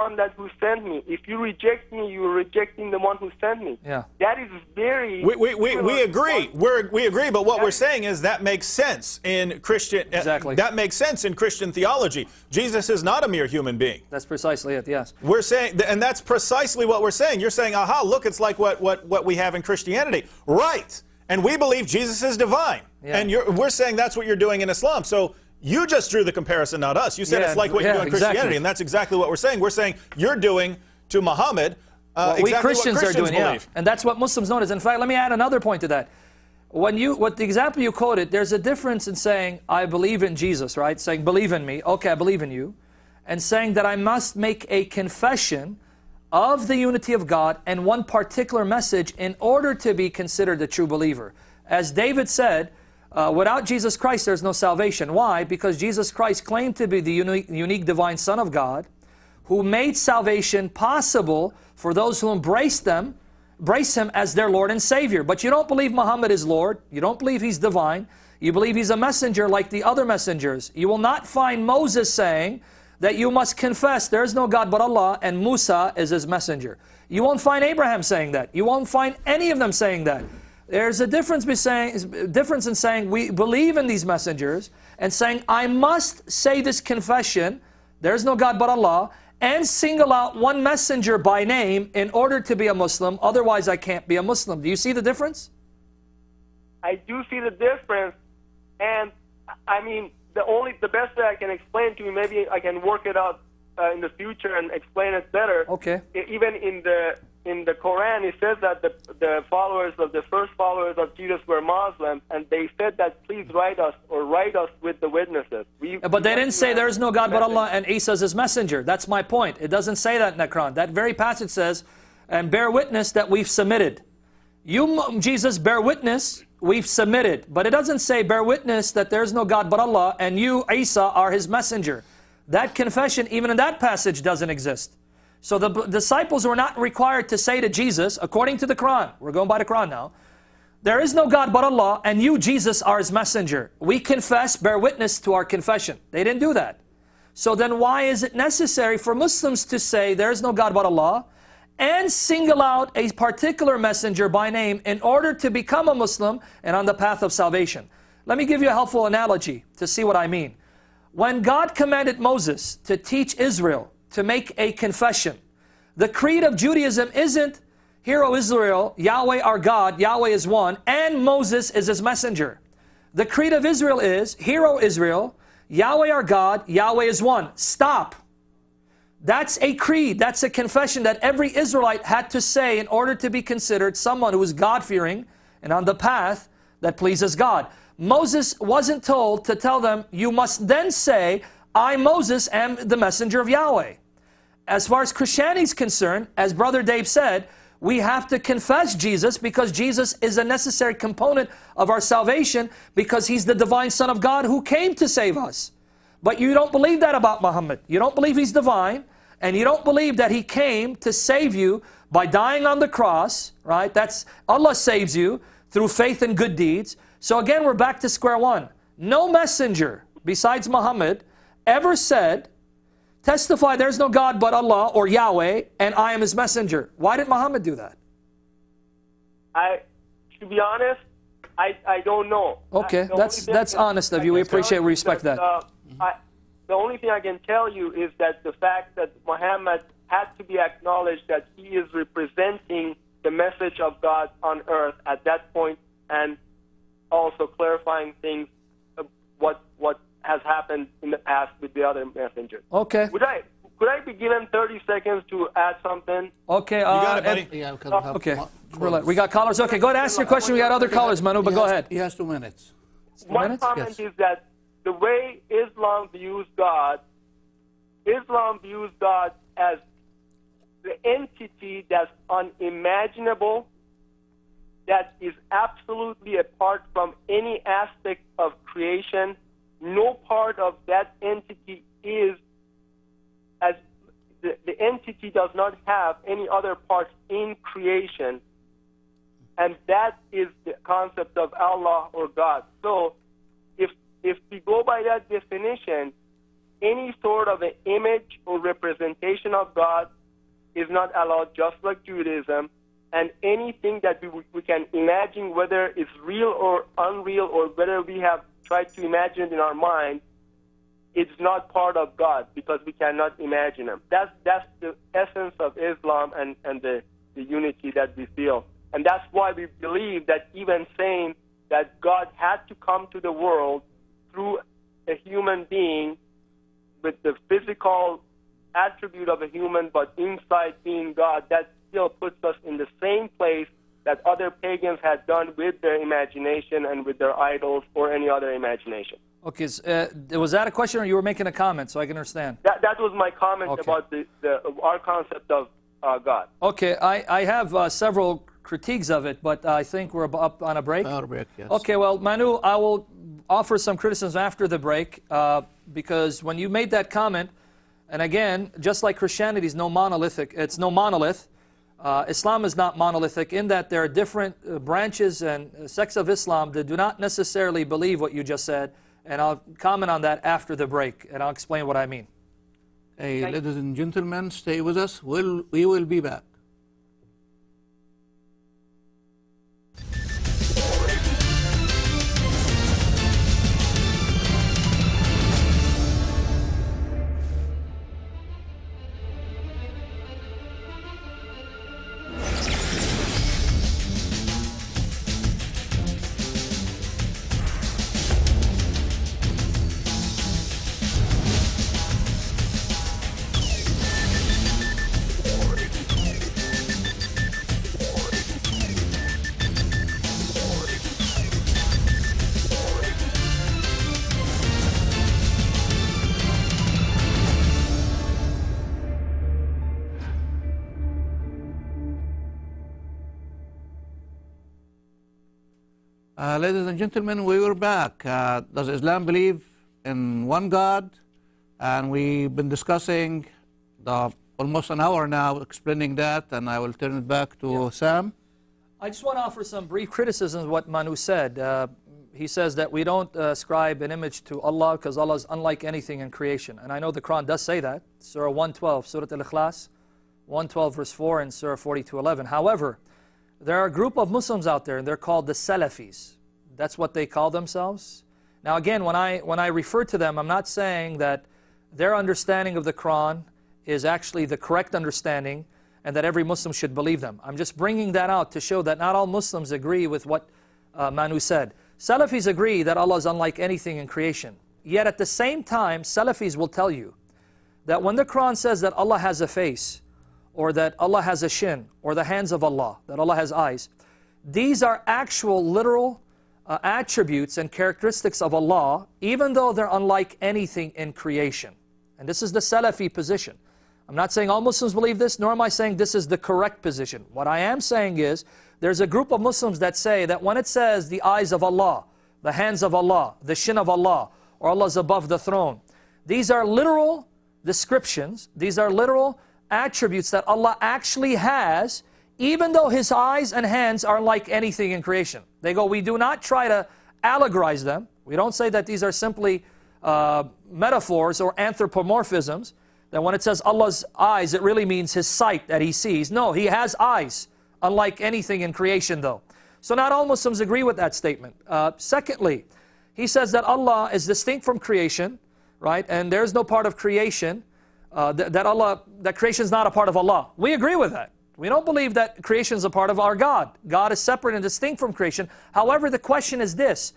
one that who sent me. If you reject me, you are rejecting the one who sent me. Yeah. That is very... We agree. We agree, but what we're saying is that makes sense in Christian... Exactly. That makes sense in Christian theology. Jesus is not a mere human being. That's precisely it, yes. We're saying, and that's precisely what we're saying. You're saying, aha, look, it's like what we have in Christianity. Right. And we believe Jesus is divine. Yeah. And we're saying that's what you're doing in Islam. So you just drew the comparison, not us. You said it's like what you do in Christianity, exactly. and that's exactly what we're saying. We're saying you're doing to Muhammad exactly we Christians what Christians are doing, believe. yeah. And that's what Muslims notice. In fact, let me add another point to that. What the example you quoted, there's a difference in saying, I believe in Jesus, right? Saying, believe in me. Okay, I believe in you. And saying that I must make a confession of the unity of God and one particular message in order to be considered a true believer. As David said, without Jesus Christ, there's no salvation. Why? Because Jesus Christ claimed to be the unique divine Son of God, who made salvation possible for those who embrace Him as their Lord and Savior. But you don't believe Muhammad is Lord. You don't believe He's divine. You believe He's a messenger like the other messengers. You will not find Moses saying that you must confess there is no God but Allah and Musa is His messenger. You won't find Abraham saying that. You won't find any of them saying that. There's a difference in saying we believe in these messengers and saying I must say this confession, there is no God but Allah, and single out one messenger by name in order to be a Muslim, otherwise I can't be a Muslim. Do you see the difference? I do see the difference, and I mean, the best way I can explain to you, maybe I can work it out in the future and explain it better. Okay. Even in the Quran, it says that the first followers of Jesus were Muslims, and they said that please write us with the witnesses. But they didn't say there is no God but Allah and Isa is His messenger. That's my point. It doesn't say that in the Quran. That very passage says, and bear witness that we've submitted. You, Jesus, bear witness, we've submitted. But it doesn't say bear witness that there is no God but Allah and you, Isa, are His messenger. That confession, even in that passage, doesn't exist. So the disciples were not required to say to Jesus, according to the Quran, we're going by the Quran now, there is no God but Allah, and you, Jesus, are His messenger. We confess, bear witness to our confession. They didn't do that. So then why is it necessary for Muslims to say there is no God but Allah, and single out a particular messenger by name in order to become a Muslim and on the path of salvation? Let me give you a helpful analogy to see what I mean. When God commanded Moses to teach Israel to make a confession, the creed of Judaism isn't, Hear, O Israel, Yahweh our God, Yahweh is one, and Moses is His messenger. The creed of Israel is, Hear, O Israel, Yahweh our God, Yahweh is one. Stop. That's a creed, that's a confession that every Israelite had to say in order to be considered someone who is God-fearing and on the path that pleases God. Moses wasn't told to tell them, you must then say, I, Moses, am the messenger of Yahweh. As far as Christianity is concerned, as Brother Dave said, we have to confess Jesus because Jesus is a necessary component of our salvation because He's the divine Son of God who came to save us. But you don't believe that about Muhammad. You don't believe He's divine, and you don't believe that He came to save you by dying on the cross, right? That's Allah saves you through faith and good deeds. So again, we're back to square one. No messenger besides Muhammad ever said, testify there's no God but Allah or Yahweh and I am His messenger. Why did Muhammad do that? To be honest, I don't know. Okay, that's honest of you. We appreciate, we respect that. The only thing I can tell you is that the fact that Muhammad had to be acknowledged that he is representing the message of God on earth at that point, and also clarifying things, what has happened in the past with the other messengers. Okay. Could I be given 30 seconds to add something? Okay. You got it, buddy. Yeah, okay. We got callers. Okay, go ahead and ask your question. We got other callers, Manu, but go ahead. He has 2 minutes. One comment is that the way Islam views God as the entity that's unimaginable, that is absolutely apart from any aspect of creation. No part of that entity is, as the entity does not have any other parts in creation. And that is the concept of Allah or God. So if we go by that definition, any sort of an image or representation of God is not allowed, just like Judaism. And anything that we can imagine, whether it's real or unreal, or whether we have tried to imagine it in our mind, it's not part of God because we cannot imagine Him. That's the essence of Islam and the unity that we feel. And that's why we believe that even saying that God had to come to the world through a human being with the physical attribute of a human, but inside being God, that still puts us in the same place that other pagans had done with their imagination and with their idols or any other imagination. Okay, was that a question or you were making a comment so I can understand? That was my comment about our concept of God. Okay, I have several critiques of it, but I think we're up on a break. Yes. Okay, well, Manu, I will offer some criticism after the break because when you made that comment, and again, just like Christianity is no monolithic, it's no monolith. Islam is not monolithic in that there are different branches and sects of Islam that do not necessarily believe what you just said, and I'll comment on that after the break, and I'll explain what I mean. Hey, ladies and gentlemen, stay with us. We will be back. Ladies and gentlemen, we were back. Does Islam believe in one God? And we've been discussing almost an hour now explaining that, and I will turn it back to Sam. I just want to offer some brief criticism of what Manu said. He says that we don't ascribe an image to Allah because Allah is unlike anything in creation. And I know the Quran does say that. Surah 112, Surah Al-Ikhlas, 112 verse 4, and Surah 42:11. However, there are a group of Muslims out there, and they're called the Salafis. That's what they call themselves. Now again, when I refer to them, I'm not saying that their understanding of the Quran is actually the correct understanding and that every Muslim should believe them. I'm just bringing that out to show that not all Muslims agree with what Manu said. Salafis agree that Allah is unlike anything in creation. Yet at the same time, Salafis will tell you that when the Quran says that Allah has a face, or that Allah has a shin, or the hands of Allah, that Allah has eyes, these are actual literal attributes and characteristics of Allah, even though they're unlike anything in creation. And this is the Salafi position. I'm not saying all Muslims believe this, nor am I saying this is the correct position. What I am saying is, there's a group of Muslims that say that when it says the eyes of Allah, the hands of Allah, the shin of Allah, or Allah is above the throne, these are literal descriptions, these are literal attributes that Allah actually has, even though His eyes and hands are like anything in creation. They go, we do not try to allegorize them. We don't say that these are simply metaphors or anthropomorphisms, that when it says Allah's eyes, it really means His sight that He sees. No, He has eyes, unlike anything in creation though. So not all Muslims agree with that statement. Secondly, he says that Allah is distinct from creation, right? And there's no part of creation, that creation is not a part of Allah. We agree with that. We don't believe that creation is a part of our God. God is separate and distinct from creation. However, the question is this: